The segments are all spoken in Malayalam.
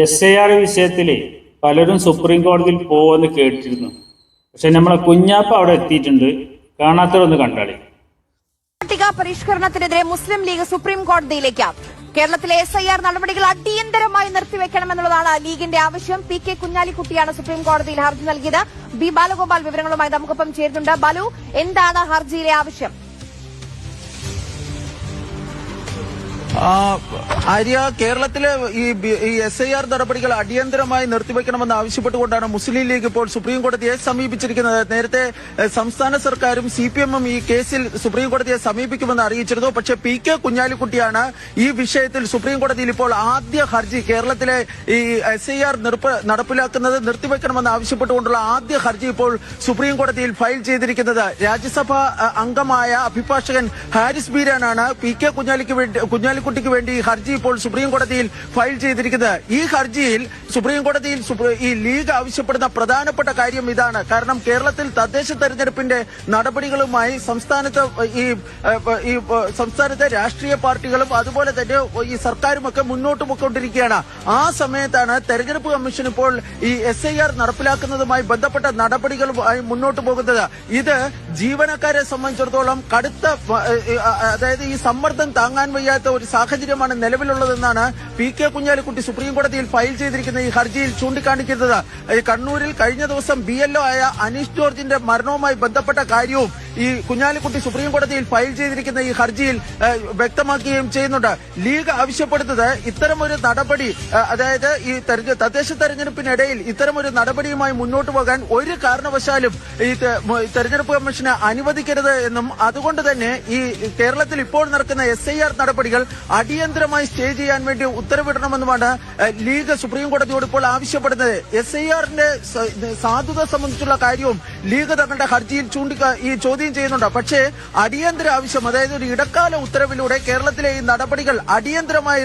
SIR വിഷയത്തിൽ പലരും സുപ്രീം കോടതിയിൽ പോകുമെന്ന് കേട്ടിരുന്നു. പക്ഷെ നമ്മളെ കുഞ്ഞാപ്പ അവിടെ എത്തിയിട്ടുണ്ട്. കാണാത്തവരൊന്ന് കണ്ടാളി. പട്ടിക പരിഷ്കരണത്തിനെതിരെ മുസ്ലിം ലീഗ് സുപ്രീം കോടതിയിലേക്ക്. കേരളത്തിലെ SIR നടപടികൾ അടിയന്തരമായി നിർത്തിവെക്കണമെന്നുള്ളതാണ് ലീഗിന്റെ ആവശ്യം. PK കുഞ്ഞാലിക്കുട്ടിയാണ് സുപ്രീം കോടതിയിൽ ഹർജി നൽകിയത്. B ബാലഗോപാൽ വിവരങ്ങളുമായി നമുക്കൊപ്പം ചേരുന്നുണ്ട്. ബാലു, എന്താണ് ഹർജിയിലെ ആവശ്യം? ആര്യ, കേരളത്തിലെ ഈ SIR നടപടികൾ അടിയന്തരമായി നിർത്തിവെക്കണമെന്ന് ആവശ്യപ്പെട്ടുകൊണ്ടാണ് മുസ്ലിം ലീഗ് ഇപ്പോൾ സുപ്രീം കോടതിയെ സമീപിച്ചിരിക്കുന്നത്. നേരത്തെ സംസ്ഥാന സർക്കാരും CPM-ഉം ഈ കേസിൽ സുപ്രീം കോടതിയെ സമീപിക്കുമെന്ന് അറിയിച്ചിരുന്നു. പക്ഷേ PK കുഞ്ഞാലിക്കുട്ടിയാണ് ഈ വിഷയത്തിൽ സുപ്രീം കോടതിയിൽ ഇപ്പോൾ ആദ്യ ഹർജി, കേരളത്തിലെ ഈ SIR നടപ്പിലാക്കുന്നത് നിർത്തിവെക്കണമെന്ന് ആവശ്യപ്പെട്ടുകൊണ്ടുള്ള ആദ്യ ഹർജി ഇപ്പോൾ സുപ്രീം കോടതിയിൽ ഫയൽ ചെയ്തിരിക്കുന്നത്. രാജ്യസഭാ അംഗമായ അഭിഭാഷകൻ ഹാരിസ് ബീരാനാണ് PK കുഞ്ഞാലിക്കുട്ടിക്ക് വേണ്ടി ഹർജി ഇപ്പോൾ സുപ്രീം കോടതിയിൽ ഫയൽ ചെയ്തിരിക്കുന്നത്. ഈ ഹർജിയിൽ സുപ്രീം കോടതിയിൽ ഈ ലീഗ് ആവശ്യപ്പെടുന്ന പ്രധാനപ്പെട്ട കാര്യം ഇതാണ്. കാരണം കേരളത്തിൽ തദ്ദേശ തെരഞ്ഞെടുപ്പിന്റെ നടപടികളുമായി സംസ്ഥാനത്തെ രാഷ്ട്രീയ പാർട്ടികളും അതുപോലെ തന്നെ ഈ സർക്കാരുമൊക്കെ മുന്നോട്ട് പോയിക്കൊണ്ടിരിക്കുകയാണ്. ആ സമയത്താണ് തെരഞ്ഞെടുപ്പ് കമ്മീഷൻ ഇപ്പോൾ ഈ SIR നടപ്പിലാക്കുന്നതുമായി ബന്ധപ്പെട്ട നടപടികളുമായി മുന്നോട്ട് പോകുന്നത്. ഇത് ജീവനക്കാരെ സംബന്ധിച്ചിടത്തോളം കടുത്ത, അതായത് ഈ സമ്മർദ്ദം താങ്ങാൻ വയ്യാത്ത ഒരു സാഹചര്യമാണ് നിലവിലുള്ളതെന്നാണ് PK കുഞ്ഞാലിക്കുട്ടി സുപ്രീം കോടതിയിൽ ഫയൽ ചെയ്തിരിക്കുന്ന ഈ ഹർജിയിൽ ചൂണ്ടിക്കാണിക്കുന്നത്. കണ്ണൂരിൽ കഴിഞ്ഞ ദിവസം BLO ആയ അനീഷ് ജോർജിന്റെ മരണവുമായി ബന്ധപ്പെട്ട കാര്യവും ഈ കുഞ്ഞാലിക്കുട്ടി സുപ്രീം കോടതിയിൽ ഫയൽ ചെയ്തിരിക്കുന്ന ഈ ഹർജിയിൽ വ്യക്തമാക്കുകയും ചെയ്യുന്നുണ്ട്. ലീഗ് ആവശ്യപ്പെടുന്നത് ഇത്തരമൊരു നടപടി, അതായത് ഈ തദ്ദേശ തെരഞ്ഞെടുപ്പിനിടയിൽ ഇത്തരമൊരു നടപടിയുമായി മുന്നോട്ട് പോകാൻ ഒരു കാരണവശാലും ഈ തെരഞ്ഞെടുപ്പ് കമ്മീഷനെ അനുവദിക്കരുത് എന്നും അതുകൊണ്ട് തന്നെ ഈ കേരളത്തിൽ ഇപ്പോൾ നടക്കുന്ന SIR നടപടികൾ അടിയന്തരമായി സ്റ്റേ ചെയ്യാൻ വേണ്ടി ഉത്തരവിടണമെന്നുമാണ് ലീഗ് സുപ്രീം കോടതിയോട് ഇപ്പോൾ ആവശ്യപ്പെടുന്നത്. SIR-ന്റെ സാധുത സംബന്ധിച്ചുള്ള കാര്യവും ലീഗ് തങ്ങളുടെ ഹർജിയിൽ ഈ ചോദ്യം ചെയ്യുന്നുണ്ട്. പക്ഷേ അടിയന്തര ആവശ്യം, അതായത് ഒരു ഇടക്കാല ഉത്തരവിലൂടെ കേരളത്തിലെ ഈ നടപടികൾ അടിയന്തരമായി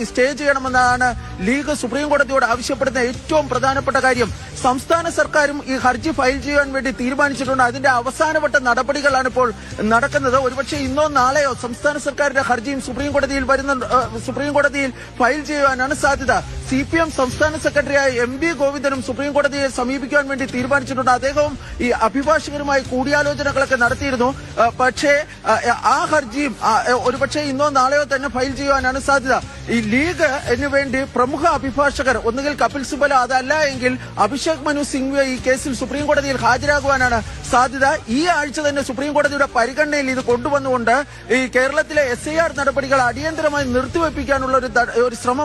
സ്റ്റേ ചെയ്യണമെന്നാണ് ലീഗ് സുപ്രീം കോടതിയോട് ആവശ്യപ്പെടുന്ന ഏറ്റവും പ്രധാനപ്പെട്ട കാര്യം. സംസ്ഥാന സർക്കാരും ഈ ഹർജി ഫയൽ ചെയ്യാൻ വേണ്ടി തീരുമാനിച്ചിട്ടുണ്ട്. അതിന്റെ അവസാനവട്ട നടപടികളാണ് ഇപ്പോൾ നടക്കുന്നത്. ഒരുപക്ഷെ ഇന്നോ നാളെയോ സംസ്ഥാന സർക്കാരിന്റെ ഹർജിയും സുപ്രീം കോടതിയിൽ ഫയൽ ചെയ്യുവാനാണ് സാധ്യത. CPM സംസ്ഥാന സെക്രട്ടറിയായ MB ഗോവിന്ദനും സുപ്രീം കോടതിയെ സമീപിക്കാൻ വേണ്ടി തീരുമാനിച്ചിട്ടുണ്ട്. അദ്ദേഹവും ഈ അഭിഭാഷകരുമായി കൂടിയാലോചനകളൊക്കെ നടത്തിയിരുന്നു. പക്ഷേ ആ ഹർജിയും ഒരുപക്ഷെ ഇന്നോ നാളെയോ തന്നെ ഫയൽ ചെയ്യുവാനാണ് സാധ്യത. ഈ ലീഗ് വേണ്ടി പ്രമുഖ അഭിഭാഷകർ, ഒന്നുകിൽ കപിൽ സിബൽ, അതല്ല എങ്കിൽ അഭിഷേക് മനു സിംഗ്വി ഈ കേസിൽ സുപ്രീം കോടതിയിൽ ഹാജരാകുവാനാണ് സാധ്യത. ഈ ആഴ്ച തന്നെ സുപ്രീം കോടതിയുടെ പരിഗണനയിൽ ഇത് കൊണ്ടുവന്നുകൊണ്ട് ഈ കേരളത്തിലെ SIR നടപടികൾ അടിയന്തരമായി നിർത്തിവെപ്പിക്കാനുള്ള ഒരു ശ്രമം